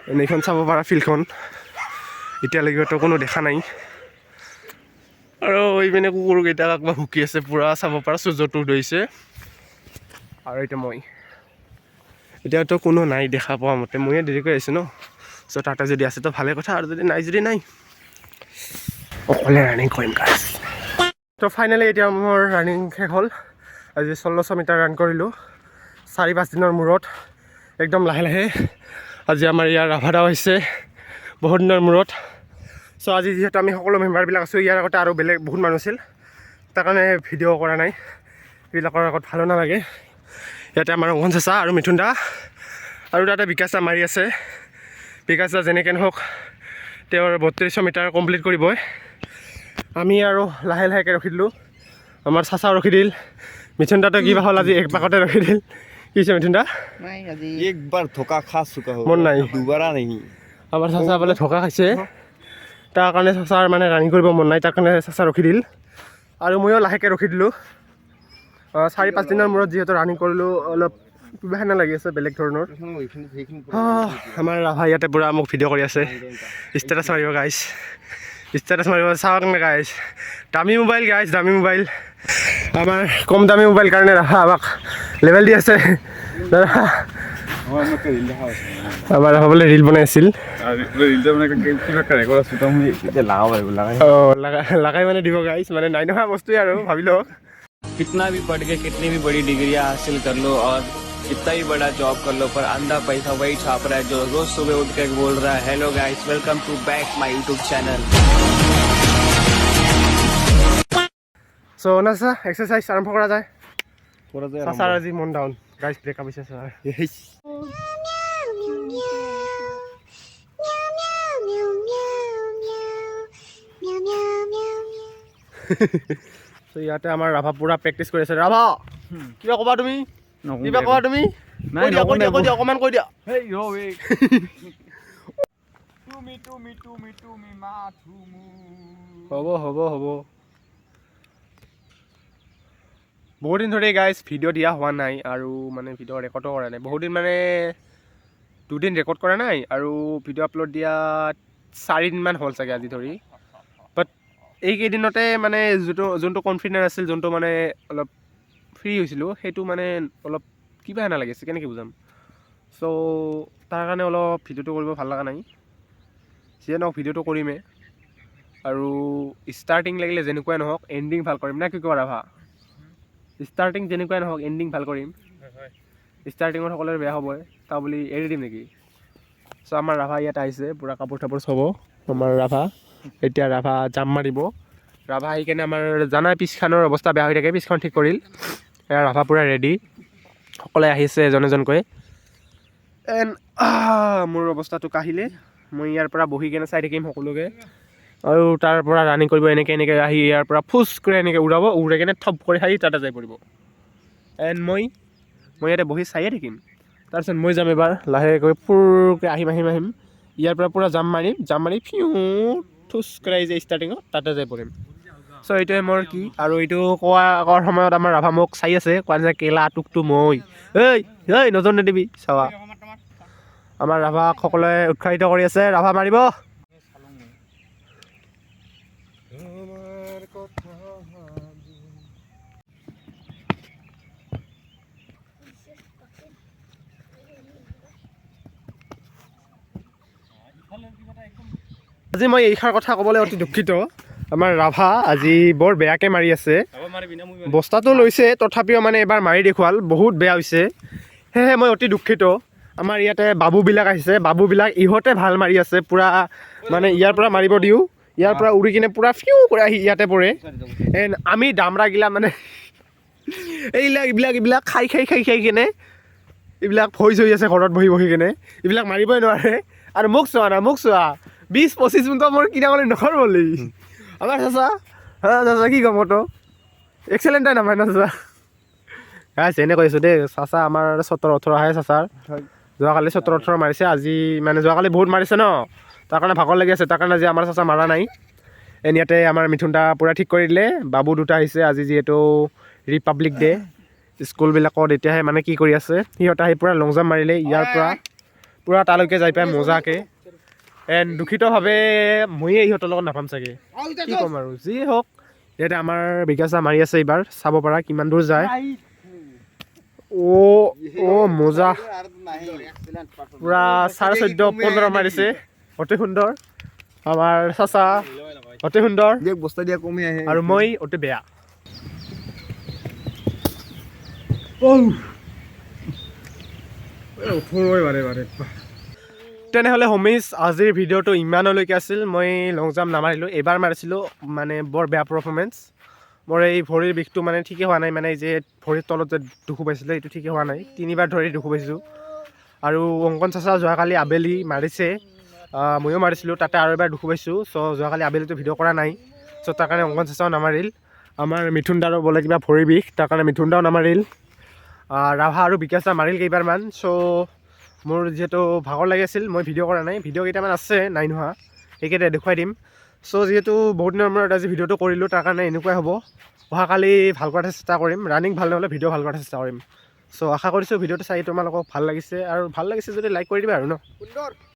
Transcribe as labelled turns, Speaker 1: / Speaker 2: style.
Speaker 1: এইখন চাব পাৰা ফিল্ডখন এতিয়ালৈকেতো কোনো দেখা নাই আৰু এইপিনে কুকুৰকেইটা কাকবা ভুকি আছে পূৰা চাব পাৰা সূৰ্যটো ধৰিছে আৰু এতিয়া মই এতিয়াতো কোনো নাই দেখা পোৱা মতে ময়ে দেৰিকৈ আহিছোঁ ন চ' তাতে যদি আছে তো ভালে কথা আৰু যদি নাই অকলে ৰানিং কৰিম গাইজ তো ফাইনেলি এতিয়া মোৰ ৰানিং শেষ হ'ল আজি 1600 মিটাৰ ৰান কৰিলোঁ 4-5 দিনৰ মূৰত একদম লাহে লাহে আজি আমাৰ ইয়াৰ ৰাভাদাও আহিছে বহুত দিনৰ মূৰত চ' আজি যিহেতু আমি সকলো মেম্বাৰবিলাক আছোঁ ইয়াৰ আগতে আৰু বেলেগ বহুত মানুহ আছিল তাৰ কাৰণে ভিডিঅ' কৰা নাই এইবিলাকৰ আগত ভালো নালাগে ইয়াতে আমাৰ অংকন চাচা আৰু মিথুন দা আৰু তাতে বিকাশ দা মাৰি আছে বিকাশ দা যেনেকৈ নহওক তেওঁৰ 3200 মিটাৰ কমপ্লিট কৰিবই আমি আৰু লাহে লাহেকৈ ৰখি দিলোঁ আমাৰ চাচাও ৰখি দিল মিথুন দাটো কিবা হ'ল আজি এক পাকতে ৰখি দিল কি হৈছে মিথুন দা
Speaker 2: एक बार धोखा खा चुका हो
Speaker 1: मन नहीं
Speaker 2: दोबारा नहीं
Speaker 1: আমাৰ চাচা বোলে ধোকা খাইছে তাৰ কাৰণে চাচাৰ মানে ৰানিং কৰিব মন নাই তাৰ কাৰণে চাচা ৰখি দিল আৰু ময়ো লাহেকৈ ৰখি দিলোঁ 4-5 দিনৰ মূৰত যিহেতু ৰানিং কৰিলোঁ অলপ কিবা হেনে লাগি আছে বেলেগ ধৰণৰ আমাৰ ৰাভা ইয়াতে পূৰা মোক ভিডিঅ' কৰি আছে ষ্টেটাছ মাৰিব গাইজ ষ্টেটাছ মাৰিব চাওক নে গাইজ দামী মোবাইল গাইজ দামী মোবাইল আমাৰ কম দামী মোবাইল কাৰণে ৰাভা আমাক লেভেল দি আছে আমাৰ ৰাভা বোলে ৰিল বনাই আছিল লাগাই মানে দিব গাইজ মানে নাই নহয় বস্তুৱে আৰু ভাবি লওক
Speaker 3: कितना भी पढ़ के कितनी भी बड़ी डिग्रियां हासिल कर लो और कितना ही बड़ा जॉब कर लो पर अंधा पैसा वही छाप रहा है जो रोज सुबह उठ कर बोल रहा है hello guys welcome to back my YouTube channel
Speaker 1: so ना सा एक्सरसाइज आरम्भ কৰা যায় চাচাৰ আজি মন ডাউন গাইজ ব্ৰেকআপ হৈছে ছাৰ তো ইয়াতে আমাৰ ৰাভা পুৰা প্ৰেক্টিচ কৰি আছে ৰাভা কিবা ক'বা তুমি কিবা ক'বা তুমি কৈ দিয়া অকণমান কৈ দিয়া হ'ব বহুত দিন ধৰি গাইজ ভিডিঅ' দিয়া হোৱা নাই আৰু মানে ভিডিঅ' ৰেকৰ্ডো কৰা নাই বহুত দিন মানে 2 দিন ৰেকৰ্ড কৰা নাই আৰু ভিডিঅ' আপলোড দিয়া 4 দিনমান হ'ল চাগে আজি ধৰি বাট এইকেইদিনতে মানে যোনটো কনফিডেন্স আছিল যোনটো মানে অলপ ফ্ৰী হৈছিলোঁ সেইটো মানে অলপ কিবা হেনে লাগিছে কেনেকৈ বুজাম চ' তাৰ কাৰণে অলপ ভিডিঅ'টো কৰিব ভাল লগা নাই যিয়ে নহওক ভিডিঅ'টো কৰিমেই আৰু ষ্টাৰ্টিং লাগিলে যেনেকুৱাই নহওক এণ্ডিং ভাল কৰিম না কি কোৱা ৰাভা ষ্টাৰ্টিং যেনেকুৱাই নহওক এণ্ডিং ভাল কৰিম ষ্টাৰ্টিঙত সকলোৰে বেয়া হ'বই তাৰ বুলি এৰি দিম নেকি চ' আমাৰ ৰাভা ইয়াত আহিছে পূৰা কাপোৰ চাপোৰ চাব আমাৰ ৰাভা এতিয়া ৰাভা জাম মাৰিব ৰাভা আহি কেনে আমাৰ জানাই পিছখনৰ অৱস্থা বেয়া হৈ থাকে পিছখন ঠিক কৰিল এয়া ৰাভা পূৰা ৰেডি সকলোৱে আহিছে এজন এজনকৈ এণ্ড মোৰ অৱস্থাটো কাহিলে মই ইয়াৰ পৰা বহি কেনে চাই থাকিম সকলোকে আৰু তাৰ পৰা ৰানিং কৰিব এনেকৈ আহি ইয়াৰ পৰা ফুচ কৰি এনেকৈ উৰাই কেনে থপ কৰি আহি তাতে যাই পৰিব এণ্ড মই ইয়াতে বহি চায়ে থাকিম তাৰপিছত মই যাম এবাৰ লাহেকৈ ফুৰকৈ আহিম ইয়াৰ পৰা পূৰা জাম মাৰি ফিউ থুচ কৰাই যে ষ্টাৰ্টিঙত তাতে যাই পৰিম চ' এইটোৱে মোৰ কি আৰু এইটো কোৱাৰ সময়ত আমাৰ ৰাভা মোক চাই আছে কোৱা যে কেলা টুকটো মই এই নজন নিদিবি চাৱা আমাৰ ৰাভাক সকলোৱে উৎসাহিত কৰি আছে ৰাভা মাৰিব আজি মই এইষাৰ কথা ক'বলৈ অতি দুখিত আমাৰ ৰাভা আজি বৰ বেয়াকৈ মাৰি আছে বস্তাটো লৈছে তথাপিও মানে এবাৰ মাৰি দেখুৱাল বহুত বেয়া হৈছে সেয়েহে মই অতি দুখিত আমাৰ ইয়াতে বাবুবিলাক আহিছে বাবুবিলাক ইহঁতে ভাল মাৰি আছে পূৰা মানে ইয়াৰ পৰা মাৰিব দিওঁ ইয়াৰ পৰা উৰি কিনে পূৰা ফিউ কৰি আহি ইয়াতে পৰে এণ্ড আমি দামৰাগিলা মানে এইবিলাক খাই কিনে এইবিলাক ভইচ হৈ আছে ঘৰত বহি কিনে এইবিলাক মাৰিবই নোৱাৰে আৰু মোক চোৱা 20-25 মিনিটৰ মোৰ কিনা কৰি নকৰ বুলি আমাৰ চাচা কি ক'ম তো এক্সেলেণ্টাই নামায় না চাচা গাইছ এনে কৈছোঁ দেই চাচা আমাৰ 17-18 আহে চাচাৰ যোৱাকালি 17-18 মাৰিছে আজি মানে যোৱাকালি বহুত মাৰিছে ন তাৰ কাৰণে ভাগৰ লাগি আছে তাৰ কাৰণে আজি আমাৰ চাচা মাৰা নাই এণ্ড ইয়াতে আমাৰ মিথুন দা পূৰা ঠিক কৰি দিলে বাবু দুটা আহিছে আজি যিহেতু ৰিপাব্লিক ডে' স্কুলবিলাকত এতিয়াহে মানে কি কৰি আছে সিহঁতে আহি পূৰা লং জাম্প মাৰিলে ইয়াৰ পৰা পূৰা তালৈকে যাই পাই মজাকৈ এণ্ড দুখিতভাৱে ময়ে ইহঁতৰ লগত নাপাম চাগে কি ক'ম আৰু যি হওক ইয়াতে আমাৰ বিকাশ দা মাৰি আছে এইবাৰ চাব পাৰা কিমান দূৰ যায় অ' মজা পূৰা 14.5-15 মাৰিছে অতি সুন্দৰ আমাৰ চাচা অতি সুন্দৰ
Speaker 2: বস্তা দিয়া কমি আহে
Speaker 1: আৰু মই অতি বেয়া তেনেহ'লে হোমিজ আজিৰ ভিডিঅ'টো ইমানলৈকে আছিল মই লং জাম্প নামাৰিলোঁ এবাৰ মাৰিছিলোঁ মানে বৰ বেয়া পাৰফৰ্মেঞ্চ মোৰ এই ভৰিৰ বিষটো মানে ঠিকেই হোৱা নাই মানে যে ভৰিৰ তলত যে দুখো পাইছিলে এইটো ঠিকেই হোৱা নাই 3বাৰ ধৰি দুখো পাইছোঁ আৰু অংকন চাচা যোৱাকালি আবেলি মাৰিছে ময়ো মাৰিছিলোঁ তাতে আৰু এবাৰ দুখো পাইছোঁ চ' যোৱাকালি আবেলিটো ভিডিঅ' কৰা নাই চ' তাৰ কাৰণে অংকন চাচাও নামাৰিল আমাৰ মিথুন দাৰো বোলে কিবা ভৰিৰ বিষ তাৰ কাৰণে মিথুন দাও নামাৰিল ৰাভা আৰু বিকাশ দা মাৰিল কেইবাৰমান চ' মোৰ যিহেতু ভাগৰ লাগি আছিল মই ভিডিঅ' কৰা নাই ভিডিঅ' কেইটামান আছে নাই নোহোৱা সেইকেইটা দেখুৱাই দিম চ' যিহেতু বহুত দিনৰ মূৰত আজি ভিডিঅ'টো কৰিলোঁ তাৰ কাৰণে এনেকুৱাই হ'ব অহাকালি ভাল কৰাৰ চেষ্টা কৰিম ৰানিং ভাল নহ'লে ভিডিঅ' ভাল কৰাৰ চেষ্টা কৰিম চ' আশা কৰিছোঁ ভিডিঅ'টো চাই তোমালোকক ভাল লাগিছে আৰু ভাল লাগিছে যদি লাইক কৰি দিবা আৰু ন